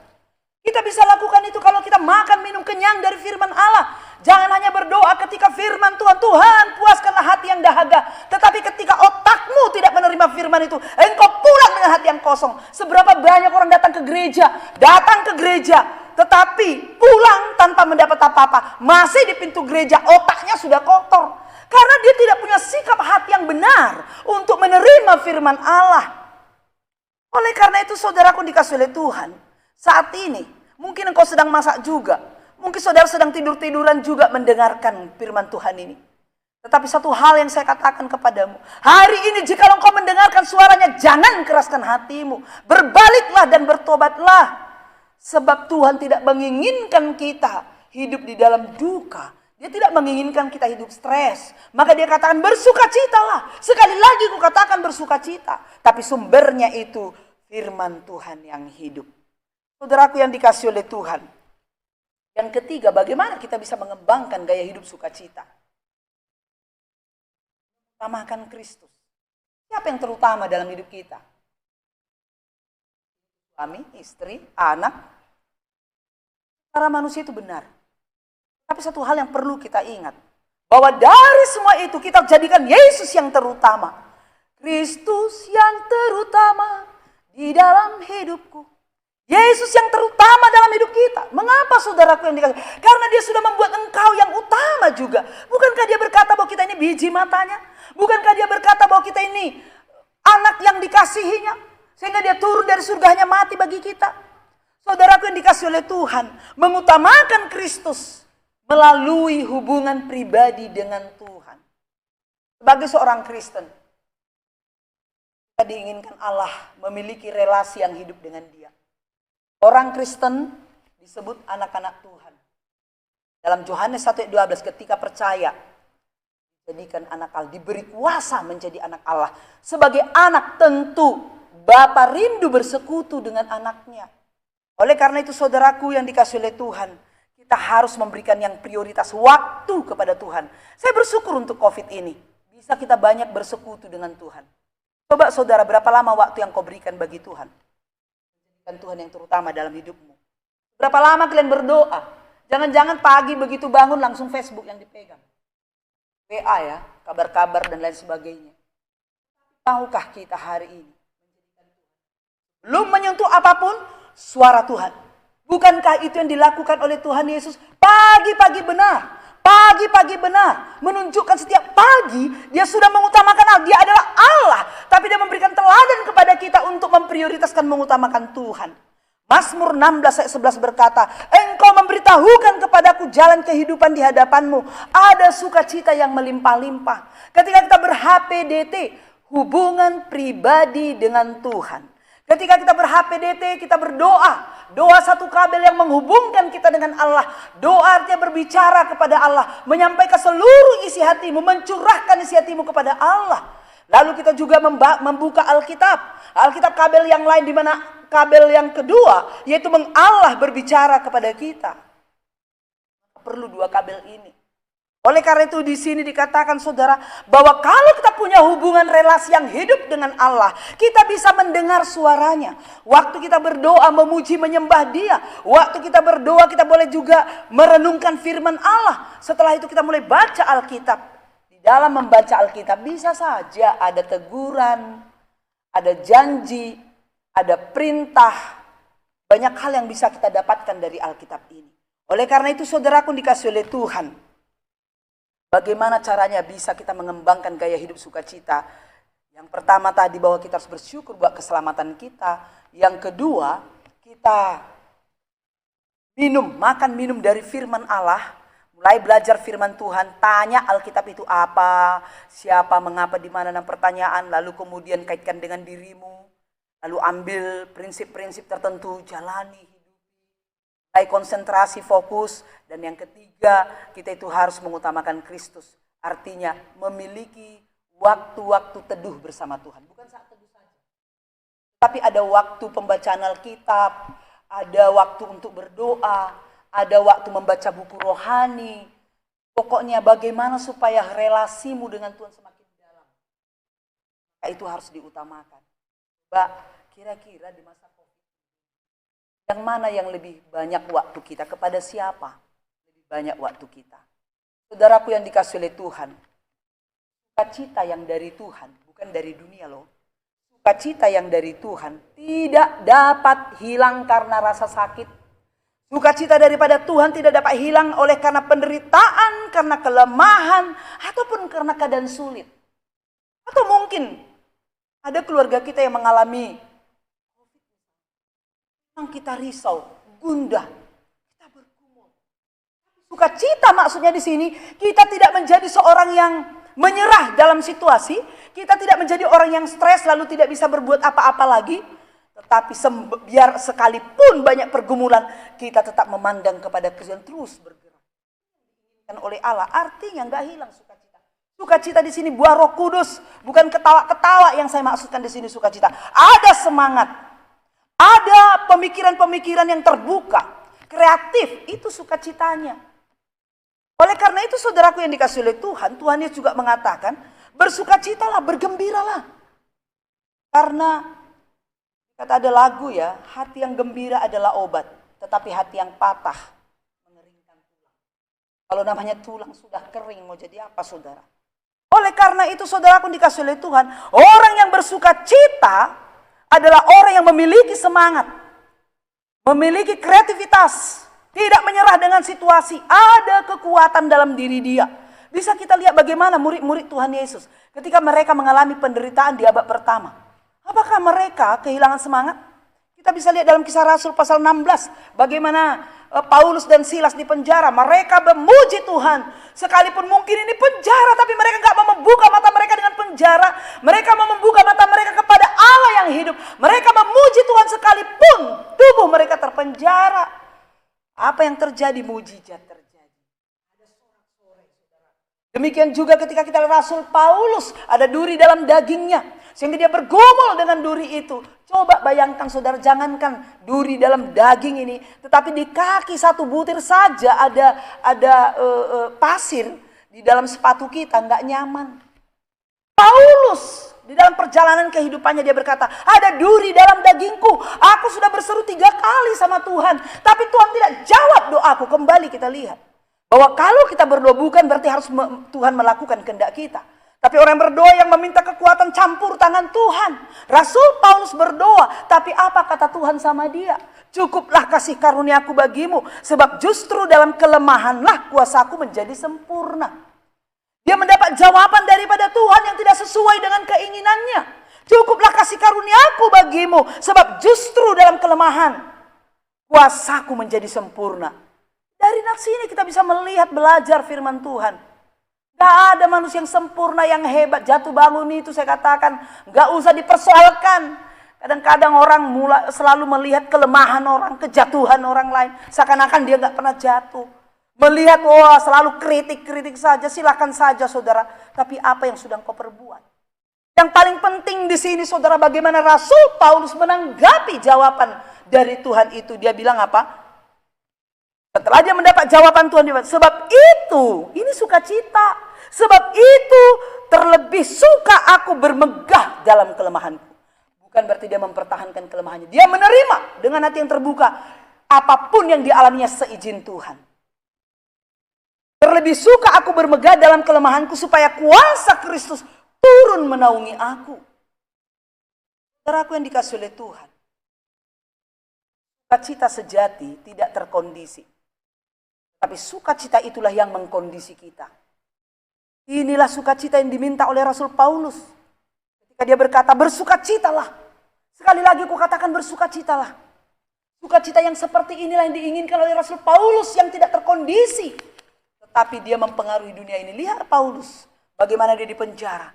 Kita bisa lakukan itu kalau kita makan minum kenyang dari firman Allah. Jangan hanya berdoa ketika firman Tuhan, Tuhan puaskanlah hati yang dahaga. Tetapi ketika otakmu tidak menerima firman itu, engkau pulang dengan hati yang kosong. Seberapa banyak orang datang ke gereja, tetapi pulang tanpa mendapat apa-apa. Masih di pintu gereja, otaknya sudah kotor. Karena dia tidak punya sikap hati yang benar untuk menerima firman Allah. Oleh karena itu saudaraku dikasih oleh Tuhan, saat ini mungkin engkau sedang masak juga. Mungkin saudara sedang tidur-tiduran juga mendengarkan firman Tuhan ini. Tetapi satu hal yang saya katakan kepadamu, hari ini jika engkau mendengarkan suaranya, jangan keraskan hatimu. Berbaliklah dan bertobatlah. Sebab Tuhan tidak menginginkan kita hidup di dalam duka. Dia tidak menginginkan kita hidup stres. Maka dia katakan bersukacitalah. Sekali lagi ku katakan bersukacita. Tapi sumbernya itu firman Tuhan yang hidup. Saudaraku yang dikasihi oleh Tuhan. Yang ketiga, bagaimana kita bisa mengembangkan gaya hidup sukacita? Utamakan Kristus. Siapa yang terutama dalam hidup kita? Suami, istri, anak. Para manusia itu benar. Tapi satu hal yang perlu kita ingat. Bahwa dari semua itu kita jadikan Yesus yang terutama. Kristus yang terutama di dalam hidupku. Yesus yang terutama dalam hidup kita. Mengapa saudaraku yang dikasih? Karena dia sudah membuat engkau yang utama juga. Bukankah dia berkata bahwa kita ini biji matanya? Bukankah dia berkata bahwa kita ini anak yang dikasihinya? Sehingga dia turun dari surganya mati bagi kita. Saudaraku yang dikasihi oleh Tuhan. Mengutamakan Kristus melalui hubungan pribadi dengan Tuhan. Sebagai seorang Kristen, kita diinginkan Allah memiliki relasi yang hidup dengan dia. Orang Kristen disebut anak-anak Tuhan. Dalam Yohanes 1:12 ketika percaya, jadikan anak Allah, diberi kuasa menjadi anak Allah. Sebagai anak tentu Bapa rindu bersekutu dengan anaknya. Oleh karena itu saudaraku yang dikasihi oleh Tuhan, kita harus memberikan yang prioritas waktu kepada Tuhan. Saya bersyukur untuk COVID ini. Bisa kita banyak bersekutu dengan Tuhan. Coba saudara, berapa lama waktu yang kau berikan bagi Tuhan? Jadikan Tuhan yang terutama dalam hidupmu. Berapa lama kalian berdoa? Jangan-jangan pagi begitu bangun langsung Facebook yang dipegang. WA ya, kabar-kabar dan lain sebagainya. Tahukah kita hari ini belum menyentuh apapun suara Tuhan? Bukankah itu yang dilakukan oleh Tuhan Yesus pagi-pagi benar? Pagi-pagi benar, menunjukkan setiap pagi dia sudah mengutamakan Allah. Dia adalah Allah, tapi dia memberikan teladan kepada kita untuk memprioritaskan mengutamakan Tuhan. Mazmur 16 ayat 11 berkata, engkau memberitahukan kepadaku jalan kehidupan di hadapanmu. Ada sukacita yang melimpah-limpah. Ketika kita ber-HPDT, hubungan pribadi dengan Tuhan. Ketika kita ber-HPDT, kita berdoa. Doa satu kabel yang menghubungkan kita dengan Allah. Doa artinya berbicara kepada Allah. Menyampaikan seluruh isi hatimu, mencurahkan isi hatimu kepada Allah. Lalu kita juga membuka Alkitab. Alkitab kabel yang lain, di mana kabel yang kedua, yaitu Allah berbicara kepada kita. Perlu dua kabel ini. Oleh karena itu di sini dikatakan saudara, bahwa kalau kita punya hubungan relasi yang hidup dengan Allah, kita bisa mendengar suaranya. Waktu kita berdoa, memuji, menyembah Dia. Waktu kita berdoa, kita boleh juga merenungkan firman Allah. Setelah itu kita mulai baca Alkitab. Di dalam membaca Alkitab bisa saja ada teguran, ada janji, ada perintah. Banyak hal yang bisa kita dapatkan dari Alkitab ini. Oleh karena itu saudaraku dikasihi oleh Tuhan, bagaimana caranya bisa kita mengembangkan gaya hidup sukacita? Yang pertama tadi bahwa kita harus bersyukur buat keselamatan kita. Yang kedua, kita makan minum dari firman Allah. Mulai belajar firman Tuhan, tanya Alkitab itu apa, siapa, mengapa, di mana, dan pertanyaan. Lalu kemudian kaitkan dengan dirimu. Lalu ambil prinsip-prinsip tertentu, jalani hidup. Mulai konsentrasi, fokus. Dan yang ketiga, kita itu harus mengutamakan Kristus. Artinya memiliki waktu-waktu teduh bersama Tuhan. Bukan saat teduh saja. Tapi ada waktu pembacaan Alkitab, ada waktu untuk berdoa, ada waktu membaca buku rohani. Pokoknya bagaimana supaya relasimu dengan Tuhan semakin dalam. Itu harus diutamakan. Mbak, kira-kira di masa COVID, yang mana yang lebih banyak waktu kita? Kepada siapa lebih banyak waktu kita? Saudaraku yang dikasihi oleh Tuhan, sukacita yang dari Tuhan, bukan dari dunia loh. Sukacita yang dari Tuhan tidak dapat hilang karena rasa sakit. Sukacita daripada Tuhan tidak dapat hilang oleh karena penderitaan, karena kelemahan, ataupun karena keadaan sulit. Atau mungkin ada keluarga kita yang mengalami, kita risau, gundah, kita bergumul. Tapi Sukacita maksudnya di sini, kita tidak menjadi seorang yang menyerah dalam situasi, kita tidak menjadi orang yang stres lalu tidak bisa berbuat apa-apa lagi, tetapi biar sekalipun banyak pergumulan, kita tetap memandang kepada Kristus dan terus bergerak. Dan oleh Allah, artinya nggak hilang sukacita. Sukacita di sini buah Roh Kudus, bukan ketawa-ketawa yang saya maksudkan di sini sukacita. Ada semangat, ada pemikiran-pemikiran yang terbuka, kreatif, itu sukacitanya. Oleh karena itu saudaraku yang dikasihi oleh Tuhan, Tuhan Yesus juga mengatakan, bersukacitalah, bergembiralah. Karena kata ada lagu ya, hati yang gembira adalah obat, tetapi hati yang patah mengeringkan tulang. Kalau namanya tulang sudah kering, mau jadi apa saudara? Oleh karena itu saudaraku yang dikasihi oleh Tuhan, orang yang bersukacita adalah orang yang memiliki semangat, memiliki kreativitas, tidak menyerah dengan situasi, ada kekuatan dalam diri dia. Bisa kita lihat bagaimana murid-murid Tuhan Yesus ketika mereka mengalami penderitaan di abad pertama. Apakah mereka kehilangan semangat? Kita bisa lihat dalam Kisah Rasul pasal 16, bagaimana Paulus dan Silas di penjara. Mereka memuji Tuhan, sekalipun mungkin ini penjara, tapi mereka nggak mau membuka mata mereka dengan penjara. Mereka mau membuka mata mereka kepada Allah yang hidup. Mereka memuji Tuhan sekalipun tubuh mereka terpenjara. Apa yang terjadi? Mujizat terjadi. Ada sorak-sorai, saudara. Demikian juga ketika kita Rasul Paulus, ada duri dalam dagingnya, sehingga dia bergumul dengan duri itu. Coba bayangkan saudara, jangankan duri dalam daging ini, tetapi di kaki satu butir saja ada pasir di dalam sepatu kita, nggak nyaman. Paulus di dalam perjalanan kehidupannya dia berkata, ada duri dalam dagingku. Aku sudah berseru 3 kali sama Tuhan, tapi Tuhan tidak jawab doaku. Kembali kita lihat bahwa kalau kita berdoa bukan berarti harus Tuhan melakukan kehendak kita. Tapi orang berdoa yang meminta kekuatan campur tangan Tuhan. Rasul Paulus berdoa, tapi apa kata Tuhan sama dia? Cukuplah kasih karuniaku bagimu, sebab justru dalam kelemahanlah kuasaku menjadi sempurna. Dia mendapat jawaban daripada Tuhan yang tidak sesuai dengan keinginannya. Cukuplah kasih karuniaku bagimu, sebab justru dalam kelemahan kuasaku menjadi sempurna. Dari nafsi ini kita bisa melihat, belajar firman Tuhan. Gak ada manusia yang sempurna, yang hebat. Jatuh bangun itu saya katakan gak usah dipersoalkan. Kadang-kadang orang selalu melihat kelemahan orang, kejatuhan orang lain, seakan-akan dia gak pernah jatuh. Melihat, wah selalu kritik-kritik saja, silakan saja saudara. Tapi apa yang sudah kau perbuat? Yang paling penting di sini saudara, bagaimana Rasul Paulus menanggapi jawaban dari Tuhan itu. Dia bilang apa? Setelah dia mendapat jawaban Tuhan, dia bilang, sebab itu, ini sukacita. Sebab itu terlebih suka aku bermegah dalam kelemahanku. Bukan berarti dia mempertahankan kelemahannya. Dia menerima dengan hati yang terbuka apapun yang dialaminya seizin Tuhan. Terlebih suka aku bermegah dalam kelemahanku supaya kuasa Kristus turun menaungi aku. Saudaraku yang dikasihi oleh Tuhan, sukacita sejati tidak terkondisi. Tapi sukacita itulah yang mengkondisi kita. Inilah sukacita yang diminta oleh Rasul Paulus. Ketika dia berkata, bersukacitalah. Sekali lagi aku katakan bersukacitalah. Sukacita yang seperti inilah yang diinginkan oleh Rasul Paulus yang tidak terkondisi. Tetapi dia mempengaruhi dunia ini. Lihat Paulus, bagaimana dia dipenjara.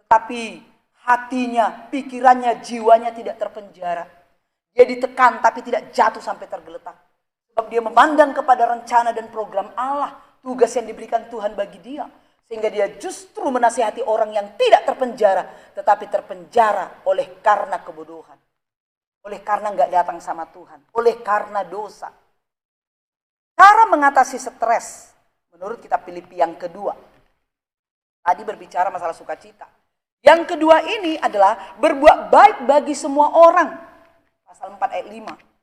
Tetapi hatinya, pikirannya, jiwanya tidak terpenjara. Dia ditekan tapi tidak jatuh sampai tergeletak. Sebab dia memandang kepada rencana dan program Allah. Tugas yang diberikan Tuhan bagi dia. Sehingga dia justru menasihati orang yang tidak terpenjara. Tetapi terpenjara oleh karena kebodohan. Oleh karena nggak datang sama Tuhan. Oleh karena dosa. Cara mengatasi stres. Menurut kitab Filipi yang kedua. Tadi berbicara masalah sukacita. Yang kedua ini adalah berbuat baik bagi semua orang. Pasal 4 ayat 5.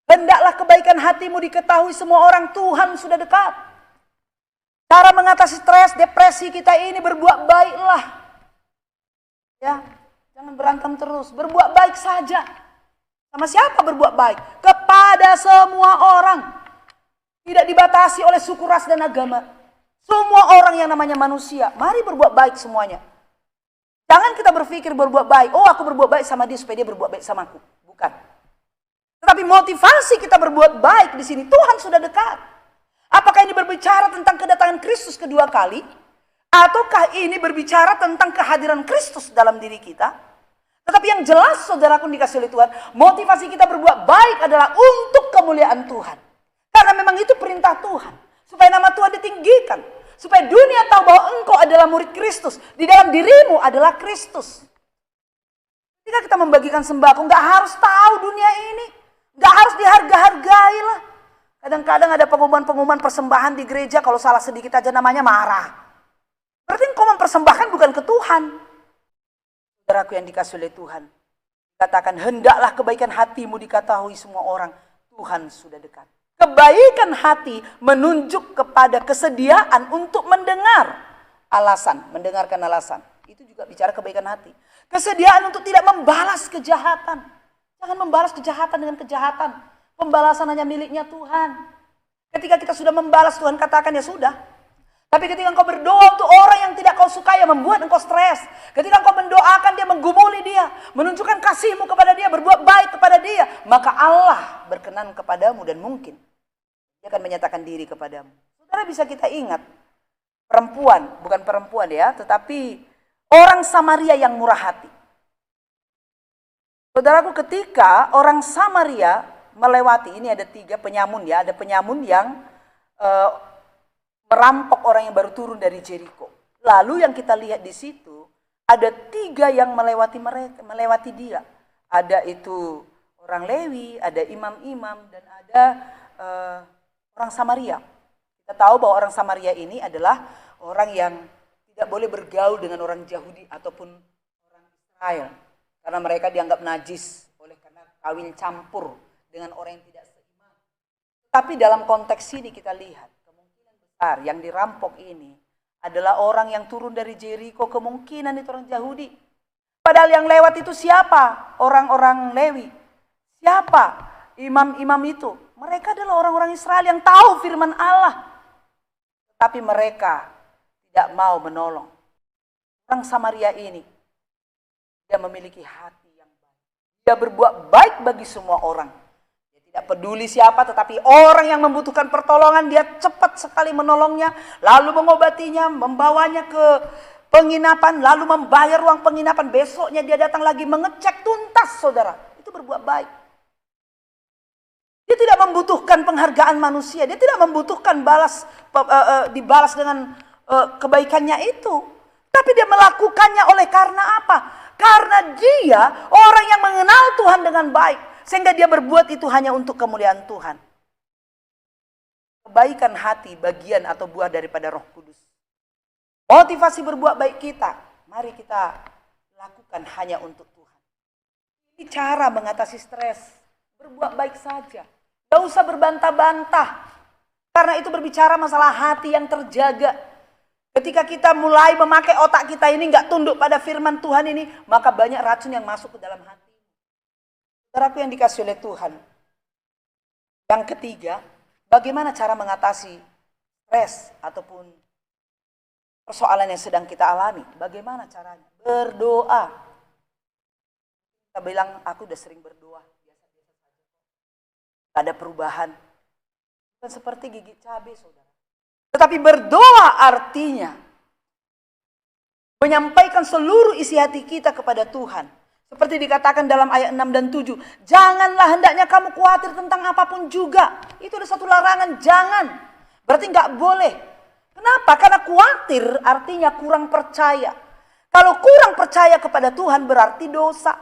Hendaklah kebaikan hatimu diketahui semua orang, Tuhan sudah dekat. Cara mengatasi stres, depresi kita ini berbuat baiklah. Ya, jangan berantem terus, berbuat baik saja. Sama siapa berbuat baik? Kepada semua orang. Tidak dibatasi oleh suku, ras, dan agama. Semua orang yang namanya manusia. Mari berbuat baik semuanya. Jangan kita berpikir berbuat baik. Oh, aku berbuat baik sama dia supaya dia berbuat baik sama aku. Bukan. Tetapi motivasi kita berbuat baik di sini, Tuhan sudah dekat. Apakah ini berbicara tentang kedatangan Kristus kedua kali? Ataukah ini berbicara tentang kehadiran Kristus dalam diri kita? Tetapi yang jelas saudaraku dikasih oleh Tuhan, motivasi kita berbuat baik adalah untuk kemuliaan Tuhan. Karena memang itu perintah Tuhan. Supaya nama Tuhan ditinggikan. Supaya dunia tahu bahwa engkau adalah murid Kristus. Di dalam dirimu adalah Kristus. Ketika kita membagikan sembako, nggak harus tahu dunia ini. Nggak harus diharga-hargai lah. Kadang-kadang ada pengumuman-pengumuman persembahan di gereja, kalau salah sedikit aja namanya marah. Berarti engkau mempersembahkan bukan ke Tuhan. Saudaraku yang dikasih oleh Tuhan, katakan hendaklah kebaikan hatimu diketahui semua orang. Tuhan sudah dekat. Kebaikan hati menunjuk kepada kesediaan untuk mendengarkan alasan. Itu juga bicara kebaikan hati. Kesediaan untuk tidak membalas kejahatan. Jangan membalas kejahatan dengan kejahatan. Pembalasan hanya miliknya Tuhan. Ketika kita sudah membalas, Tuhan katakan ya sudah. Tapi ketika engkau berdoa untuk orang yang tidak kau sukai, yang membuat engkau stres. Ketika engkau mendoakan dia, menggumuli dia, menunjukkan kasihmu kepada dia, berbuat baik kepada dia, maka Allah berkenan kepadamu dan mungkin dia akan menyatakan diri kepadamu. Saudara, bisa kita ingat, bukan perempuan ya, tetapi orang Samaria yang murah hati. Saudaraku, ketika orang Samaria melewati, ini ada 3 penyamun ya, ada penyamun yang merampok orang yang baru turun dari Jericho. Lalu yang kita lihat di situ ada 3 yang melewati dia. Ada itu orang Lewi, ada imam-imam, dan ada orang Samaria. Kita tahu bahwa orang Samaria ini adalah orang yang tidak boleh bergaul dengan orang Yahudi ataupun orang Israel, karena mereka dianggap najis karena kawin campur dengan orang yang tidak seiman. Tapi dalam konteks ini kita lihat yang dirampok ini adalah orang yang turun dari Jericho, kemungkinan itu orang Yahudi. Padahal yang lewat itu siapa? Orang-orang Lewi. Siapa imam-imam itu? Mereka adalah orang-orang Israel yang tahu firman Allah. Tapi mereka tidak mau menolong. Orang Samaria ini, dia memiliki hati yang baik. Dia berbuat baik bagi semua orang. Tidak peduli siapa, tetapi orang yang membutuhkan pertolongan, dia cepat sekali menolongnya, lalu mengobatinya, membawanya ke penginapan, lalu membayar uang penginapan. Besoknya dia datang lagi mengecek tuntas, saudara. Itu berbuat baik. Dia tidak membutuhkan penghargaan manusia, dia tidak membutuhkan dibalas dengan kebaikannya itu. Tapi dia melakukannya oleh karena apa? Karena dia orang yang mengenal Tuhan dengan baik. Sehingga dia berbuat itu hanya untuk kemuliaan Tuhan. Kebaikan hati bagian atau buah daripada Roh Kudus. Motivasi berbuat baik kita, mari kita lakukan hanya untuk Tuhan. Ini cara mengatasi stres. Berbuat baik saja. Gak usah berbantah-bantah. Karena itu berbicara masalah hati yang terjaga. Ketika kita mulai memakai otak kita ini gak tunduk pada firman Tuhan ini, maka banyak racun yang masuk ke dalam hati. Saudaraku yang dikasih oleh Tuhan. Yang ketiga, bagaimana cara mengatasi stres ataupun persoalan yang sedang kita alami? Bagaimana caranya? Berdoa. Kita bilang, aku udah sering berdoa. Biasa-biasa saja. Tidak ada perubahan. Bukan seperti gigit cabai, saudara. Tetapi berdoa artinya menyampaikan seluruh isi hati kita kepada Tuhan. Seperti dikatakan dalam ayat 6 dan 7. Janganlah hendaknya kamu khawatir tentang apapun juga. Itu ada satu larangan, jangan. Berarti nggak boleh. Kenapa? Karena khawatir artinya kurang percaya. Kalau kurang percaya kepada Tuhan berarti dosa.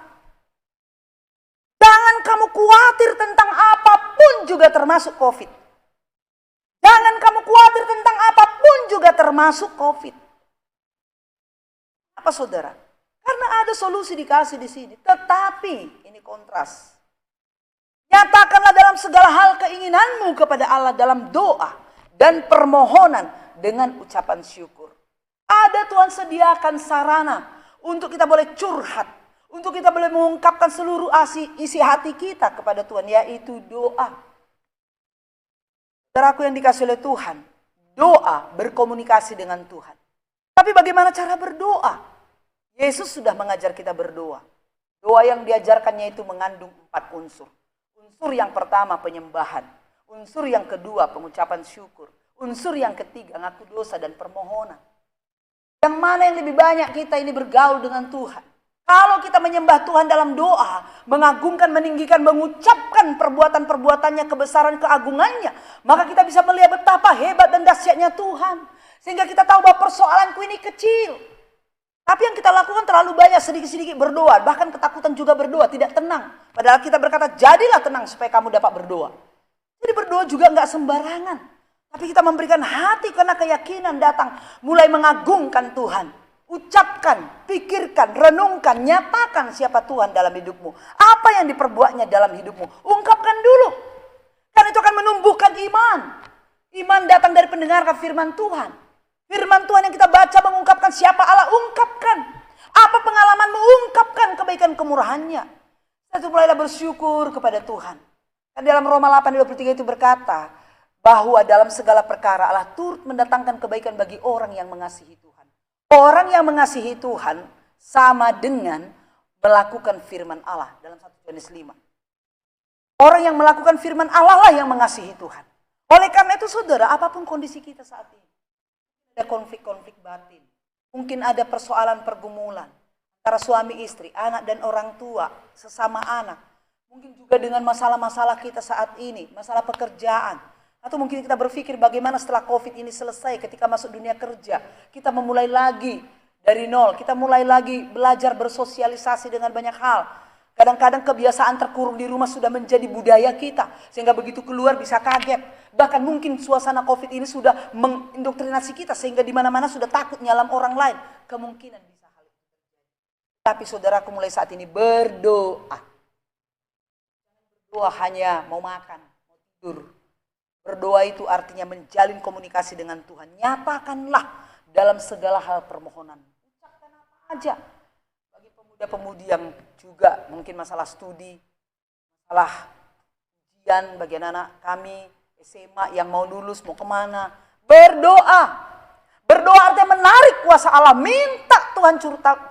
Jangan kamu khawatir tentang apapun juga termasuk COVID. Jangan kamu khawatir tentang apapun juga termasuk COVID. Apa saudara? Karena ada solusi dikasih di sini. Tetapi, ini kontras. Nyatakanlah dalam segala hal keinginanmu kepada Allah dalam doa dan permohonan dengan ucapan syukur. Ada Tuhan sediakan sarana untuk kita boleh curhat. Untuk kita boleh mengungkapkan seluruh isi hati kita kepada Tuhan, yaitu doa. Saudaraku yang dikasih oleh Tuhan, doa berkomunikasi dengan Tuhan. Tapi bagaimana cara berdoa? Yesus sudah mengajar kita berdoa. Doa yang diajarkannya itu mengandung 4 unsur. Unsur yang pertama penyembahan. Unsur yang kedua pengucapan syukur. Unsur yang ketiga, ngaku dosa dan permohonan. Yang mana yang lebih banyak kita ini bergaul dengan Tuhan? Kalau kita menyembah Tuhan dalam doa, mengagungkan, meninggikan, mengucapkan perbuatan-perbuatannya, kebesaran, keagungannya, maka kita bisa melihat betapa hebat dan dahsyatnya Tuhan. Sehingga kita tahu bahwa persoalanku ini kecil. Tapi yang kita lakukan terlalu banyak, sedikit-sedikit berdoa. Bahkan ketakutan juga berdoa, tidak tenang. Padahal kita berkata, jadilah tenang supaya kamu dapat berdoa. Jadi berdoa juga nggak sembarangan. Tapi kita memberikan hati karena keyakinan datang. Mulai mengagungkan Tuhan. Ucapkan, pikirkan, renungkan, nyatakan siapa Tuhan dalam hidupmu. Apa yang diperbuatnya dalam hidupmu. Ungkapkan dulu. Karena itu akan menumbuhkan iman. Iman datang dari pendengarkan firman Tuhan. Firman Tuhan yang kita baca mengungkapkan siapa Allah. Ungkapkan. Apa pengalamanmu? Ungkapkan kebaikan kemurahannya. Kita mulailah bersyukur kepada Tuhan. Dan dalam Roma 8:23 itu berkata, bahwa dalam segala perkara Allah turut mendatangkan kebaikan bagi orang yang mengasihi Tuhan. Orang yang mengasihi Tuhan sama dengan melakukan firman Allah dalam 1 Yohanes 5. Orang yang melakukan firman Allah lah yang mengasihi Tuhan. Oleh karena itu saudara, apapun kondisi kita saat ini, ada konflik-konflik batin, mungkin ada persoalan pergumulan antara suami istri, anak dan orang tua, sesama anak, mungkin juga dengan masalah-masalah kita saat ini, masalah pekerjaan. Atau mungkin kita berpikir bagaimana setelah COVID ini selesai ketika masuk dunia kerja. Kita memulai lagi dari nol. Kita mulai lagi belajar bersosialisasi dengan banyak hal. Kadang-kadang kebiasaan terkurung di rumah sudah menjadi budaya kita. Sehingga begitu keluar bisa kaget. Bahkan mungkin suasana COVID ini sudah mengindoktrinasi kita. Sehingga di mana-mana sudah takut nyalam orang lain. Kemungkinan bisa hal itu. Tapi saudaraku mulai saat ini berdoa. Berdoa hanya mau makan, mau tidur. Berdoa itu artinya menjalin komunikasi dengan Tuhan. Nyatakanlah dalam segala hal permohonan. Ucapkan apa aja. Bagi pemuda-pemudi yang juga mungkin masalah studi, masalah ujian, bagi anak kami SMA yang mau lulus, mau kemana. Berdoa. Berdoa artinya menarik kuasa Allah. Minta Tuhan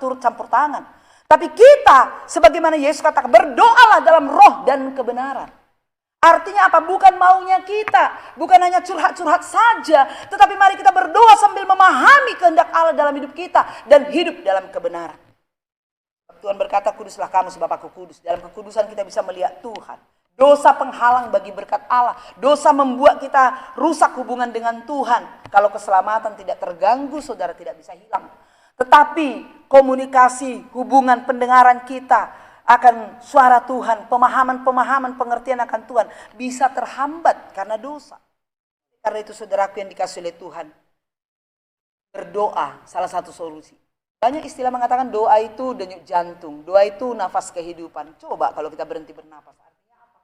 turut campur tangan. Tapi kita, sebagaimana Yesus katakan, berdoalah dalam roh dan kebenaran. Artinya apa? Bukan maunya kita. Bukan hanya curhat-curhat saja. Tetapi mari kita berdoa sambil memahami kehendak Allah dalam hidup kita. Dan hidup dalam kebenaran. Tuhan berkata, kuduslah kamu sebab aku kudus. Dalam kekudusan kita bisa melihat Tuhan. Dosa penghalang bagi berkat Allah. Dosa membuat kita rusak hubungan dengan Tuhan. Kalau keselamatan tidak terganggu, saudara tidak bisa hilang. Tetapi komunikasi, hubungan, pendengaran kita akan suara Tuhan, pemahaman-pemahaman, pengertian akan Tuhan bisa terhambat karena dosa. Karena itu saudaraku yang dikasihi oleh Tuhan, berdoa salah satu solusi. Banyak istilah mengatakan doa itu denyut jantung, doa itu nafas kehidupan. Coba kalau kita berhenti bernapas, artinya apa?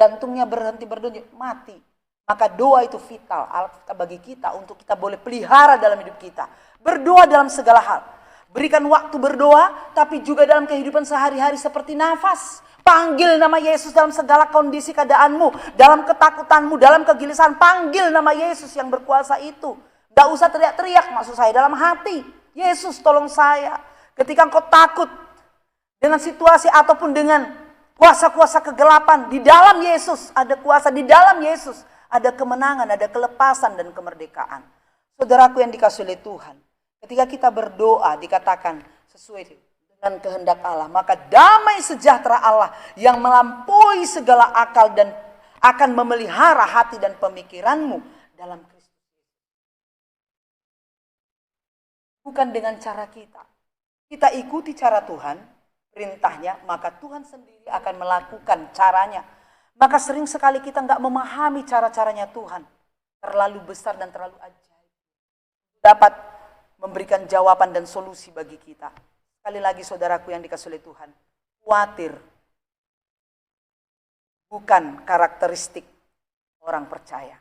Jantungnya berhenti berdenyut, mati. Maka doa itu vital bagi kita untuk kita boleh pelihara dalam hidup kita. Berdoa dalam segala hal. Berikan waktu berdoa, tapi juga dalam kehidupan sehari-hari seperti nafas. Panggil nama Yesus dalam segala kondisi keadaanmu. Dalam ketakutanmu, dalam kegelisahan. Panggil nama Yesus yang berkuasa itu. Gak usah teriak-teriak, maksud saya dalam hati. Yesus tolong saya. Ketika engkau takut dengan situasi ataupun dengan kuasa-kuasa kegelapan. Di dalam Yesus ada kuasa, di dalam Yesus ada kemenangan, ada kelepasan dan kemerdekaan. Saudaraku yang dikasihi oleh Tuhan. Ketika kita berdoa dikatakan sesuai dengan kehendak Allah, maka damai sejahtera Allah yang melampaui segala akal dan akan memelihara hati dan pemikiranmu dalam Kristus. Bukan dengan cara kita. Kita ikuti cara Tuhan, perintahnya, maka Tuhan sendiri akan melakukan caranya. Maka sering sekali kita nggak memahami cara-caranya Tuhan. Terlalu besar dan terlalu ajaib. Dapat memberikan jawaban dan solusi bagi kita. Sekali lagi saudaraku yang dikasihi oleh Tuhan, khawatir bukan karakteristik orang percaya.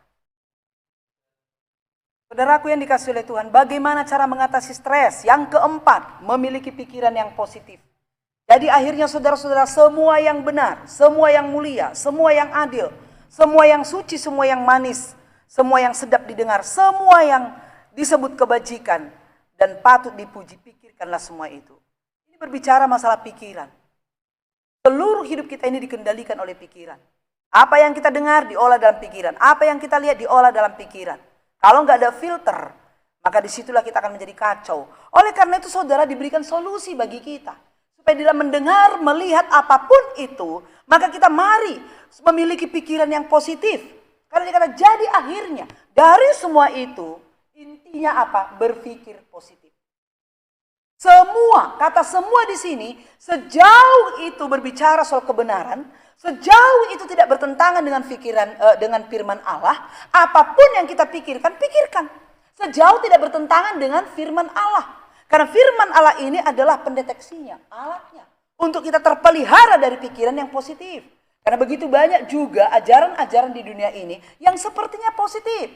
Saudaraku yang dikasihi oleh Tuhan, bagaimana cara mengatasi stres? Yang keempat, memiliki pikiran yang positif. Jadi akhirnya saudara-saudara, semua yang benar, semua yang mulia, semua yang adil, semua yang suci, semua yang manis, semua yang sedap didengar, semua yang disebut kebajikan dan patut dipuji, pikirkanlah semua itu. Ini berbicara masalah pikiran. Seluruh hidup kita ini dikendalikan oleh pikiran. Apa yang kita dengar diolah dalam pikiran. Apa yang kita lihat diolah dalam pikiran. Kalau nggak ada filter, maka disitulah kita akan menjadi kacau. Oleh karena itu saudara diberikan solusi bagi kita. Supaya dalam mendengar, melihat apapun itu, maka kita mari memiliki pikiran yang positif. Karena dikata jadi akhirnya dari semua itu, intinya apa? Berpikir positif. Semua, kata semua di sini, sejauh itu berbicara soal kebenaran, sejauh itu tidak bertentangan dengan dengan firman Allah, apapun yang kita pikirkan, pikirkan. Sejauh tidak bertentangan dengan firman Allah. Karena firman Allah ini adalah pendeteksinya, alatnya. Untuk kita terpelihara dari pikiran yang positif. Karena begitu banyak juga ajaran-ajaran di dunia ini yang sepertinya positif.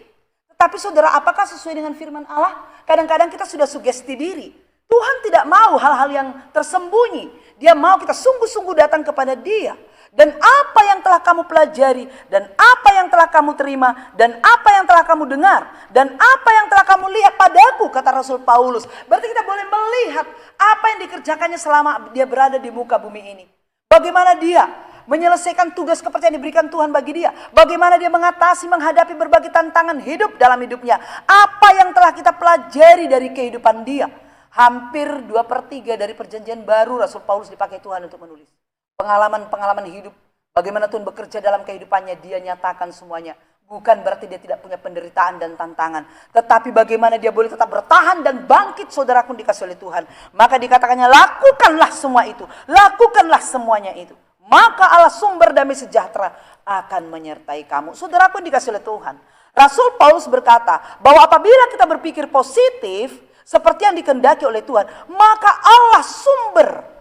Tetapi saudara, apakah sesuai dengan firman Allah? Kadang-kadang kita sudah sugesti diri. Tuhan tidak mau hal-hal yang tersembunyi. Dia mau kita sungguh-sungguh datang kepada Dia. Dan apa yang telah kamu pelajari, dan apa yang telah kamu terima, dan apa yang telah kamu dengar, dan apa yang telah kamu lihat padaku, kata Rasul Paulus. Berarti kita boleh melihat apa yang dikerjakannya selama dia berada di muka bumi ini. Bagaimana dia menyelesaikan tugas kepercayaan diberikan Tuhan bagi dia. Bagaimana dia mengatasi, menghadapi berbagai tantangan hidup dalam hidupnya. Apa yang telah kita pelajari dari kehidupan dia. Hampir 2/3 dari perjanjian baru Rasul Paulus dipakai Tuhan untuk menulis. Pengalaman-pengalaman hidup. Bagaimana Tuhan bekerja dalam kehidupannya. Dia nyatakan semuanya. Bukan berarti dia tidak punya penderitaan dan tantangan. Tetapi bagaimana dia boleh tetap bertahan dan bangkit, saudaraku dikasih oleh Tuhan. Maka dikatakannya lakukanlah semua itu. Lakukanlah semuanya itu. Maka Allah sumber damai sejahtera akan menyertai kamu. Saudaraku dikasih oleh Tuhan. Rasul Paulus berkata bahwa apabila kita berpikir positif seperti yang dikehendaki oleh Tuhan, maka Allah sumber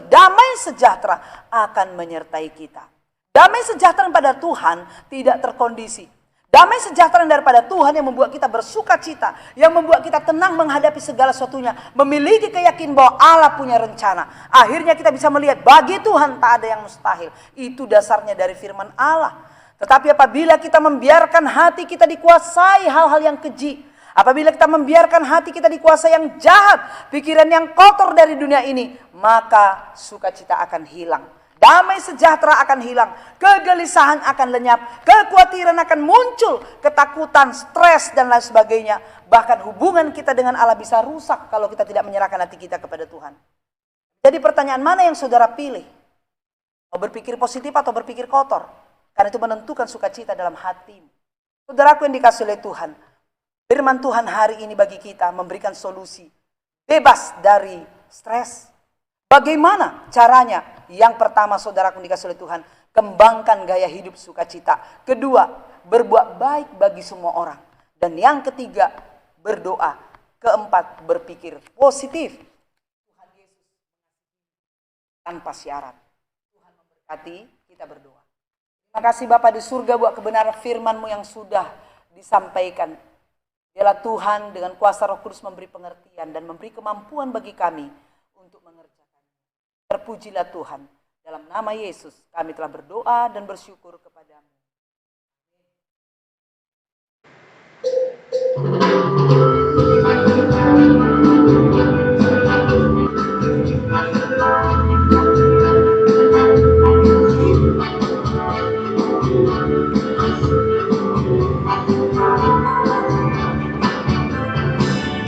damai sejahtera akan menyertai kita. Damai sejahtera pada Tuhan tidak terkondisi. Damai sejahtera daripada Tuhan yang membuat kita bersuka cita, yang membuat kita tenang menghadapi segala sesuatunya, memiliki keyakinan bahwa Allah punya rencana. Akhirnya kita bisa melihat bagi Tuhan tak ada yang mustahil. Itu dasarnya dari firman Allah. Tetapi apabila kita membiarkan hati kita dikuasai hal-hal yang keji, apabila kita membiarkan hati kita dikuasai yang jahat, pikiran yang kotor dari dunia ini, maka sukacita akan hilang. Damai sejahtera akan hilang, kegelisahan akan lenyap, kekhawatiran akan muncul, ketakutan, stres dan lain sebagainya. Bahkan hubungan kita dengan Allah bisa rusak kalau kita tidak menyerahkan hati kita kepada Tuhan. Jadi pertanyaan mana yang saudara pilih? Mau berpikir positif atau berpikir kotor? Karena itu menentukan sukacita dalam hatimu. Saudaraku yang dikasih oleh Tuhan, firman Tuhan hari ini bagi kita memberikan solusi. Bebas dari stres. Bagaimana caranya? Yang pertama saudaraku dikasih oleh Tuhan, kembangkan gaya hidup sukacita. Kedua, berbuat baik bagi semua orang. Dan yang ketiga, berdoa. Keempat, berpikir positif. Tuhan Yesus tanpa syarat. Tuhan memberkati, kita berdoa. Terima kasih Bapa di surga buat kebenaran firman-Mu yang sudah disampaikan. Biarlah Tuhan dengan kuasa Roh Kudus memberi pengertian dan memberi kemampuan bagi kami untuk mengerjakan. Terpujilah Tuhan. Dalam nama Yesus kami telah berdoa dan bersyukur kepada-Mu.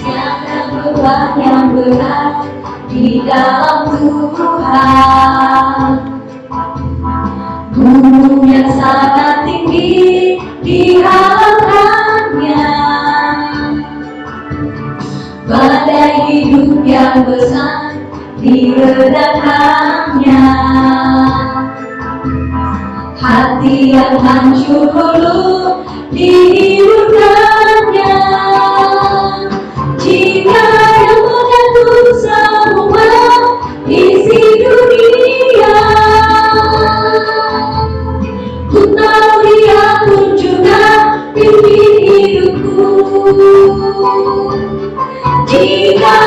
Jangan beban yang berat di dalam Tuhan, gunung yang sangat tinggi di hadapannya, badai hidup yang besar diredakannya, hati yang hancur dulu dihidupkannya. Jika yang menyentuh semua isi dunia, ku tahu Dia pun juga pimpin hidupku. Jika